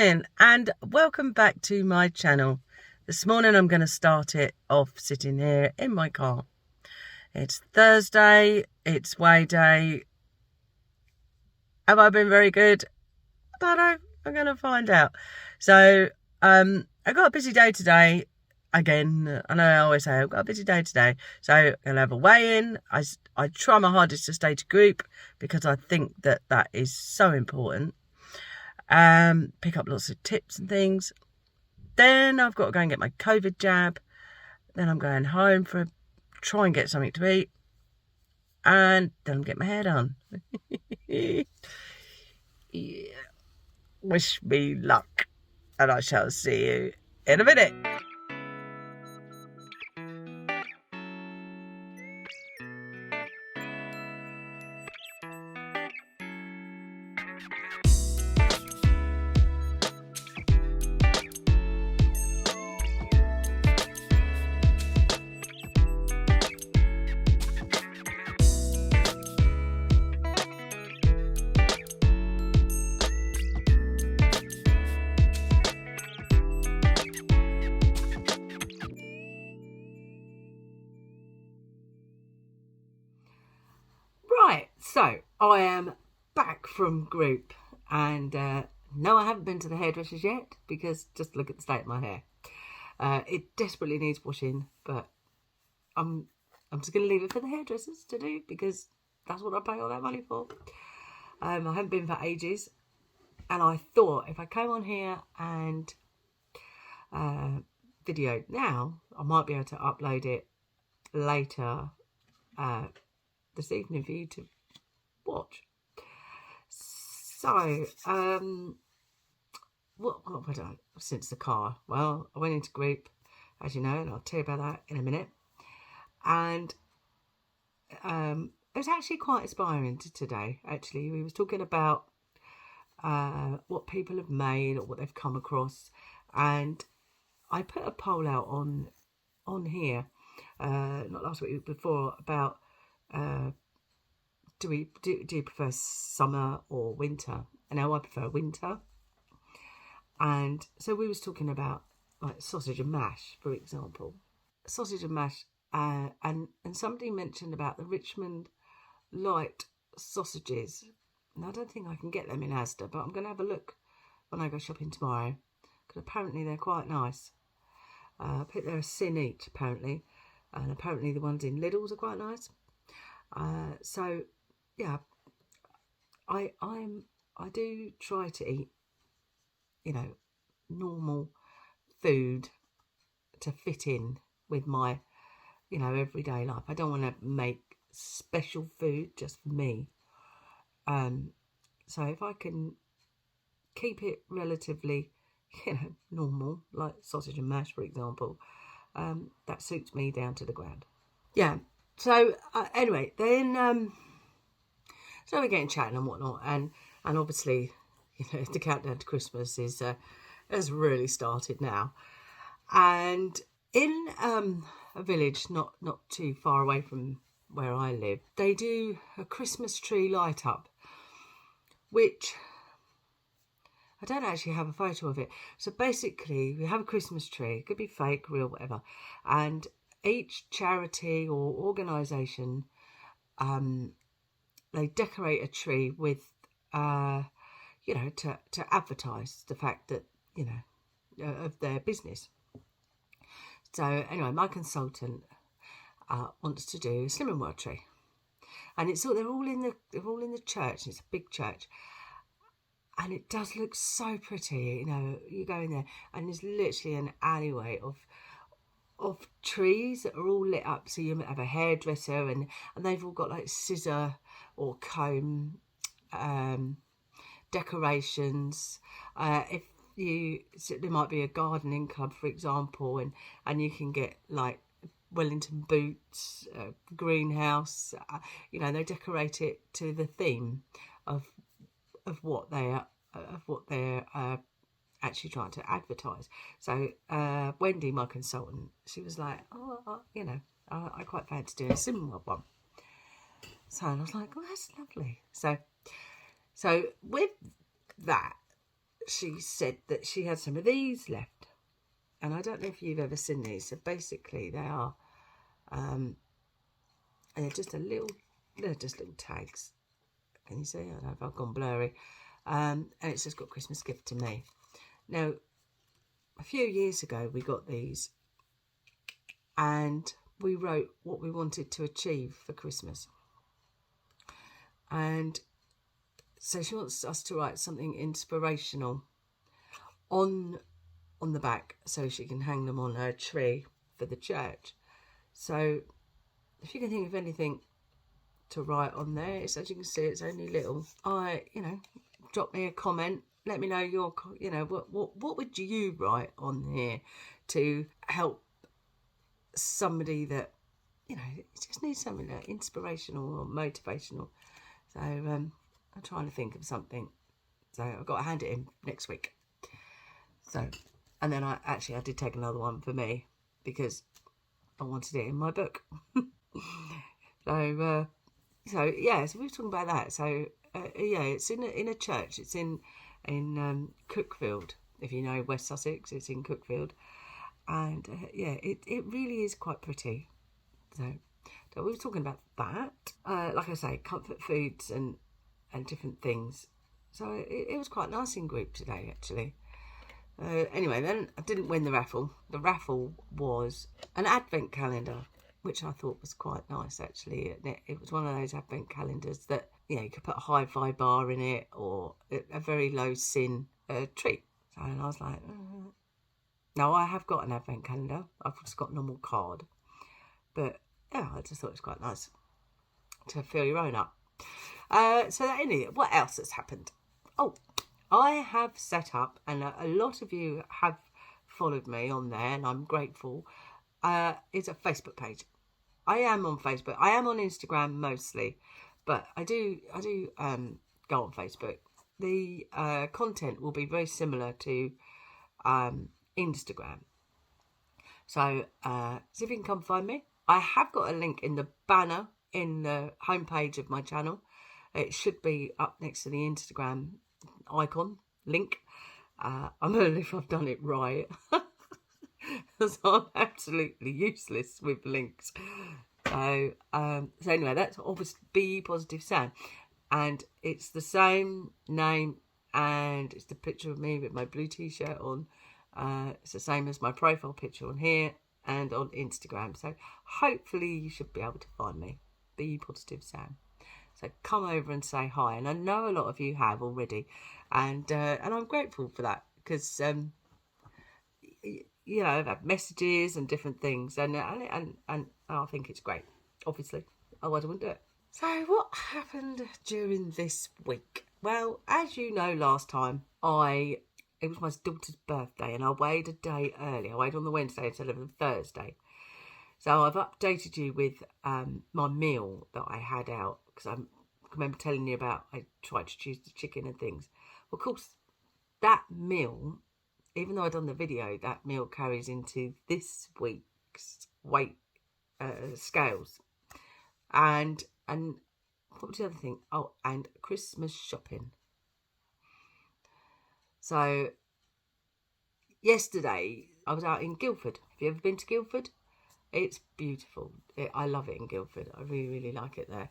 morning and welcome back to my channel. This morning I'm going to start it off sitting here in my car. It's Thursday, it's weigh day. Have I been very good? I don't know, I'm going to find out. So I got a busy day today. Again, I know I always say I've got a busy day today. So I'm going to have a weigh-in. I try my hardest to stay to group because I think that is so important. Pick up lots of tips and things. Then I've got to go and get my COVID jab. Then I'm going home try and get something to eat. And then I'm getting my hair done. Yeah. Wish me luck. And I shall see you in a minute. Right, so I am back from group and no, I haven't been to the hairdressers yet because just look at the state of my hair. It desperately needs washing, but I'm just going to leave it for the hairdressers to do because that's what I pay all that money for. I haven't been for ages and I thought if I came on here and videoed now, I might be able to upload it later this evening for you to watch. So, what have I done since the car? Well, I went into group, as you know, and I'll tell you about that in a minute. And it was actually quite inspiring today, actually. We was talking about what people have made or what they've come across. And I put a poll out on here, not last week, before, about do you prefer summer or winter? And now I prefer winter. And so we was talking about like sausage and mash, for example. Sausage and mash, and somebody mentioned about the Richmond light sausages. And I don't think I can get them in Asda, but I'm going to have a look when I go shopping tomorrow because apparently they're quite nice. I think they're a sin each apparently, and apparently the ones in Lidl's are quite nice. So yeah, I do try to eat, normal food to fit in with my, everyday life. I don't want to make special food just for me. So if I can keep it relatively, normal, like sausage and mash, for example, that suits me down to the ground. Yeah. So anyway, then so we're getting chatting and whatnot, and obviously, the countdown to Christmas has really started now. And in a village not too far away from where I live, they do a Christmas tree light up, which I don't actually have a photo of it. So basically, we have a Christmas tree. It could be fake, real, whatever, and each charity or organisation, they decorate a tree with, to advertise the fact that, of their business. So anyway, my consultant wants to do a Slimming World tree, and they're all in the church. It's a big church, and it does look so pretty. You go in there, and there's literally an alleyway of trees that are all lit up. So you might have a hairdresser, and they've all got like scissor or comb decorations. There might be a gardening club, for example, and you can get like Wellington boots, greenhouse. They decorate it to the theme of what they're actually trying to advertise. So Wendy, my consultant, she was like, I quite fancy doing a similar one. So I was like, oh, that's lovely. So with that, she said that she had some of these left. And I don't know if you've ever seen these. So basically they are, they're just they're just little tags. Can you see? I don't know if I've gone blurry. And it's just got Christmas gift to me. Now, a few years ago, we got these and we wrote what we wanted to achieve for Christmas. And so she wants us to write something inspirational on the back so she can hang them on her tree for the church. So if you can think of anything to write on there, it's, as you can see, it's only little. Drop me a comment. Let me know your, what would you write on here to help somebody that, just needs something like inspirational or motivational. So I'm trying to think of something. So I've got to hand it in next week. So, and then I did take another one for me because I wanted it in my book. So we were talking about that. So it's in a church. It's in Cookfield. If you know West Sussex, it's in Cookfield, and it really is quite pretty. So we were talking about that. Like I say, comfort foods and different things. So it was quite nice in group today, actually. Anyway, then I didn't win the raffle. The raffle was an advent calendar, which I thought was quite nice, actually. It was one of those advent calendars that, you could put a hi-fi bar in it or a very low sin treat. And I was like, Now, I have got an advent calendar. I've just got a normal card. But, yeah, I just thought it was quite nice to fill your own up. So anyway, what else has happened? Oh, I have set up, and a lot of you have followed me on there, and I'm grateful. It's a Facebook page. I am on Facebook. I am on Instagram mostly, but I do go on Facebook. The content will be very similar to Instagram. So see if you can come find me. I have got a link in the banner in the homepage of my channel. It should be up next to the Instagram icon link. I'm wondering if I've done it right. Because I'm absolutely useless with links. So anyway, that's obviously Be Positive Sam. And it's the same name, and it's the picture of me with my blue t-shirt on. It's the same as my profile picture on here and on Instagram. So hopefully you should be able to find me. Be Positive Sam. So come over and say hi. And I know a lot of you have already. And I'm grateful for that because, I've had messages and different things. And I think it's great, obviously. Otherwise I wouldn't do it. So what happened during this week? Well, as you know, last time it was my daughter's birthday and I weighed a day early. I weighed on the Wednesday instead of the Thursday. So I've updated you with my meal that I had out because I remember telling you about I tried to choose the chicken and things. Well, of course, that meal, even though I'd done the video, that meal carries into this week's weight scales. And what was the other thing? Oh, and Christmas shopping. So yesterday I was out in Guildford. Have you ever been to Guildford? It's beautiful. I love it in Guildford. I really, really like it there.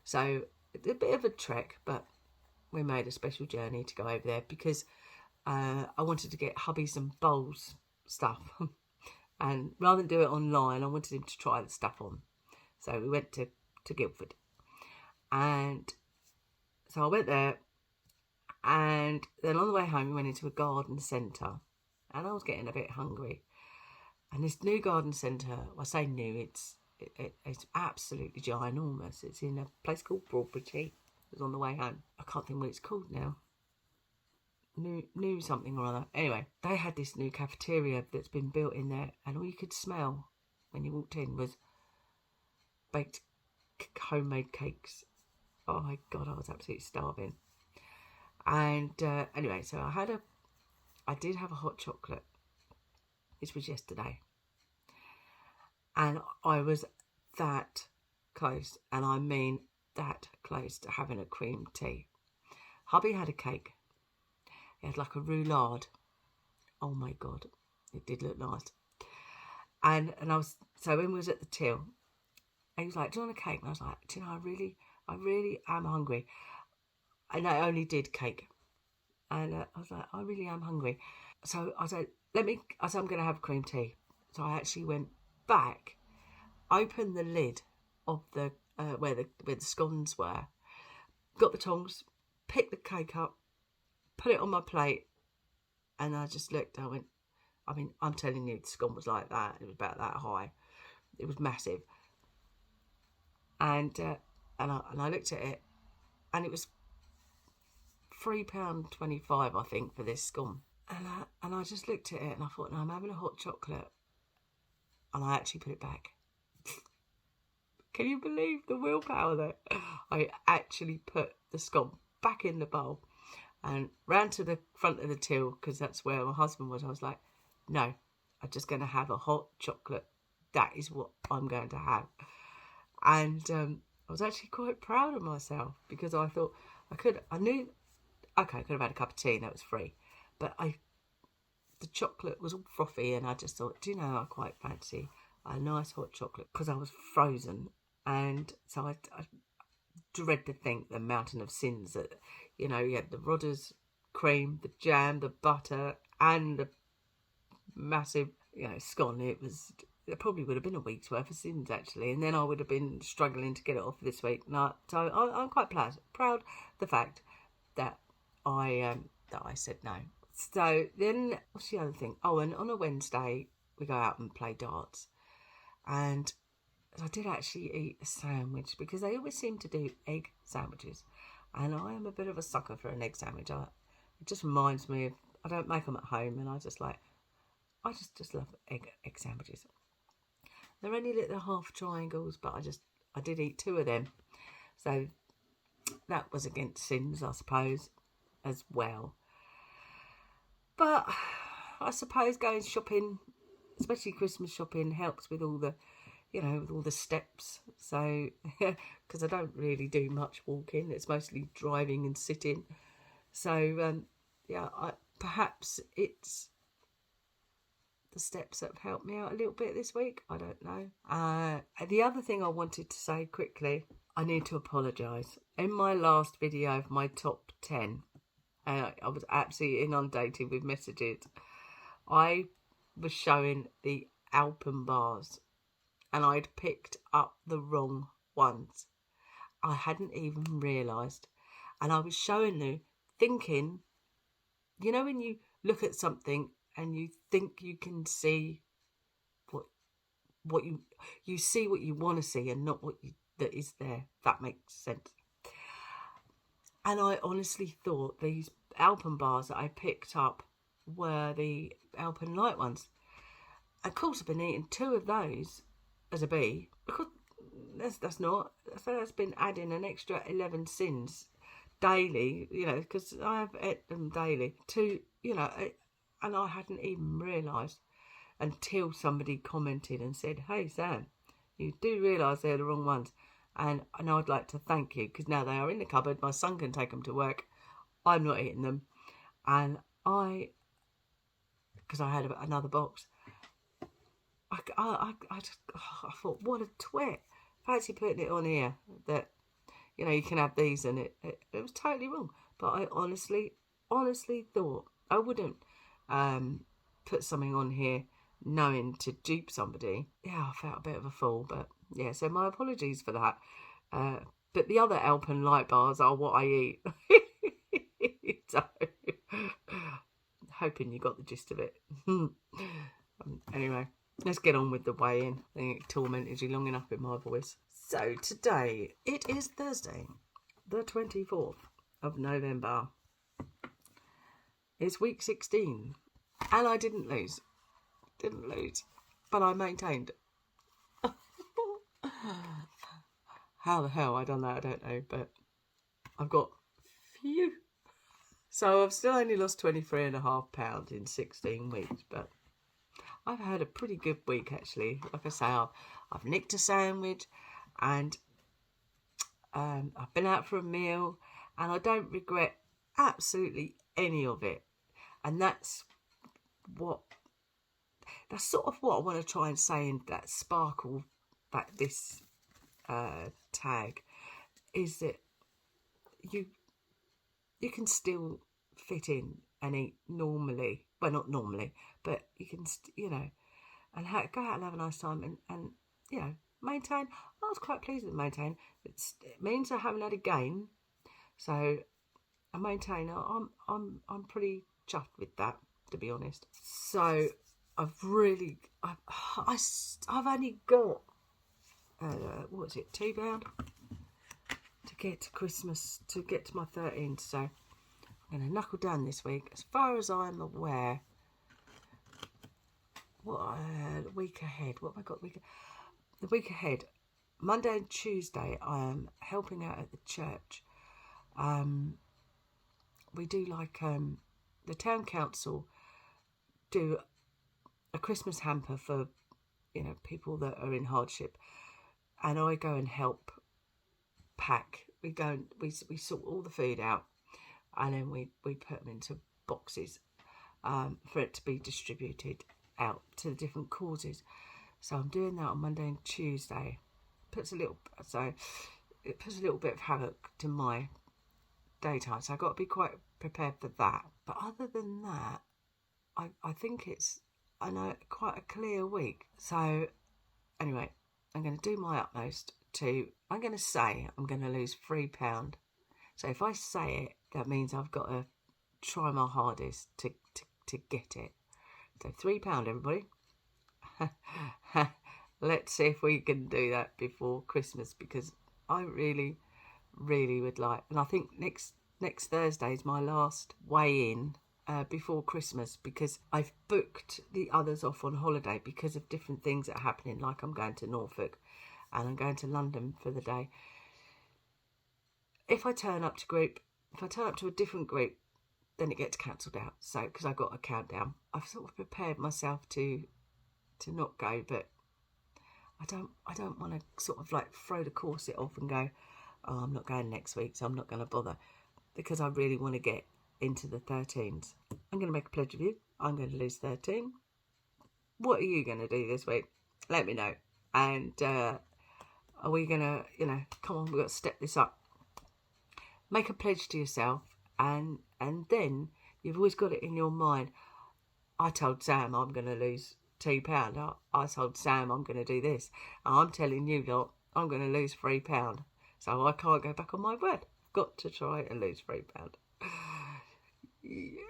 So it's a bit of a trek, but we made a special journey to go over there because I wanted to get hubby some bowls stuff. And rather than do it online, I wanted him to try the stuff on. So we went to Guildford. And so I went there. And then on the way home, we went into a garden centre. And I was getting a bit hungry. And this new garden centre, I say new, it's absolutely ginormous. It's in a place called Broadbridge. It was on the way home. I can't think what it's called now. New something or other. Anyway, they had this new cafeteria that's been built in there, and all you could smell when you walked in was baked homemade cakes. Oh my God, I was absolutely starving. And anyway, so I did have a hot chocolate. This was yesterday. And I was that close, and I mean that close to having a cream tea. Hubby had a cake. It had like a roulade. Oh my God, it did look nice. And so when we was at the till, he was like, do you want a cake? And I was like, do you know, I really am hungry. And I only did cake. And I was like, I really am hungry. So I said, I'm going to have cream tea. So I actually went back, opened the lid of the where the scones were, got the tongs, picked the cake up, put it on my plate, and I just looked. I went, I mean, I'm telling you, the scone was like that. It was about that high. It was massive. And I looked at it, and it was £3.25, I think, for this scone. And I just looked at it, and I thought, no, I'm having a hot chocolate. And I actually put it back. Can you believe the willpower there? I actually put the scone back in the bowl and ran to the front of the till, because that's where my husband was. I was like, no, I'm just going to have a hot chocolate. That is what I'm going to have. And I was actually quite proud of myself, because I thought I could have had a cup of tea and that was free. But the chocolate was all frothy, and I just thought, do you know, I quite fancy a nice hot chocolate, because I was frozen. And so I dread to think the mountain of sins that, you know, you had the Rodders cream, the jam, the butter, and the massive, you know, scone. It probably would have been a week's worth of sins, actually, and then I would have been struggling to get it off this week. So I'm quite proud of the fact that I said no. So then, what's the other thing? Oh, and on a Wednesday we go out and play darts, and I did actually eat a sandwich, because they always seem to do egg sandwiches, and I am a bit of a sucker for an egg sandwich. It just reminds me of, I don't make them at home, and I just love egg sandwiches. They're only little half triangles, but I did eat 2 of them, so that was against sins, I suppose, as well. But I suppose going shopping, especially Christmas shopping, helps with all the, you know, with all the steps. So, because I don't really do much walking, it's mostly driving and sitting. So, perhaps it's the steps that have helped me out a little bit this week. I don't know. The other thing I wanted to say quickly, I need to apologise. In my last video of my top 10, I was absolutely inundated with messages. I was showing the Alpen bars, and I'd picked up the wrong ones. I hadn't even realised. And I was showing you, thinking, you know, when you look at something and you think you can see what you see what you want to see, and not that is there. That makes sense. And I honestly thought these Alpen bars that I picked up were the Alpen Light ones. Of course, I've been eating 2 of those as a bee, because that's been adding an extra 11 sins daily, you know, because I have ate them daily to, you know, and I hadn't even realised until somebody commented and said, hey Sam, you do realise they're the wrong ones, and I'd like to thank you, because now they are in the cupboard, my son can take them to work, I'm not eating them, and because I had another box, I thought, what a twit. Fancy putting it on here that, you know, you can have these, and it was totally wrong. But I honestly thought I wouldn't put something on here knowing to dupe somebody. Yeah, I felt a bit of a fool, but yeah, so my apologies for that. But the other Alpen Light bars are what I eat. So, hoping you got the gist of it. Anyway, let's get on with the weigh-in. I think it tormented you long enough with my voice. So today, it is Thursday, the 24th of November. It's week 16, and I didn't lose, but I maintained. How the hell I done that, I don't know, but I've got phew. So I've still only lost 23.5 pounds in 16 weeks, but I've had a pretty good week, actually. Like I say, I've nicked a sandwich, and I've been out for a meal, and I don't regret absolutely any of it. And that's sort of what I want to try and say in that sparkle, that this tag, is that you can still fit in and eat normally. Well, not normally, but you can, and go out and have a nice time and maintain. I was quite pleased with maintain. It means I haven't had a gain, so I maintain. I'm pretty chuffed with that, to be honest. So I've only got what was it, £2 to get to Christmas, to get to my 13th. So I'm going to knuckle down this week. As far as I'm aware, the week ahead. What have I got? The week ahead, Monday and Tuesday, I am helping out at the church. We do the town council do a Christmas hamper for people that are in hardship, and I go and help pack. We go and we sort all the food out, and then we put them into boxes for it to be distributed out to the different causes. So I'm doing that on Monday and Tuesday. It puts a little bit of havoc to my daytime, so I've got to be quite prepared for that. But other than that, I think it's quite a clear week. So anyway, I'm going to do my utmost I'm going to say I'm going to lose £3. So if I say it, that means I've got to try my hardest to get it. So £3, everybody. Let's see if we can do that before Christmas, because I really, really would like. And I think next Thursday is my last weigh-in before Christmas, because I've booked the others off on holiday because of different things that are happening. Like I'm going to Norfolk and I'm going to London for the day. If I turn up to a different group, then it gets cancelled out. So because I've got a countdown, I've sort of prepared myself to not go, but I don't want to sort of like throw the corset off and go, oh, I'm not going next week, so I'm not going to bother, because I really want to get into the 13s. I'm going to make a pledge of you. I'm going to lose 13. What are you going to do this week? Let me know. And are we going to, come on, we've got to step this up. Make a pledge to yourself, and then you've always got it in your mind. I told Sam I'm going to lose £2. I told Sam I'm going to do this. And I'm telling you lot, I'm going to lose £3. So I can't go back on my word. I've got to try and lose £3. Yeah.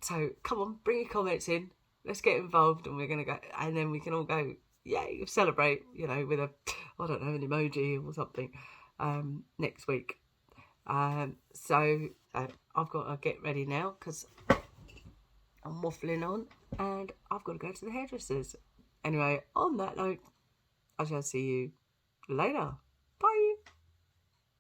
So come on, bring your comments in. Let's get involved, and we're going to go, and then we can all go, yay, celebrate, with an emoji or something next week. So I've got to get ready now because I'm waffling on, and I've got to go to the hairdressers. Anyway, on that note, I shall see you later.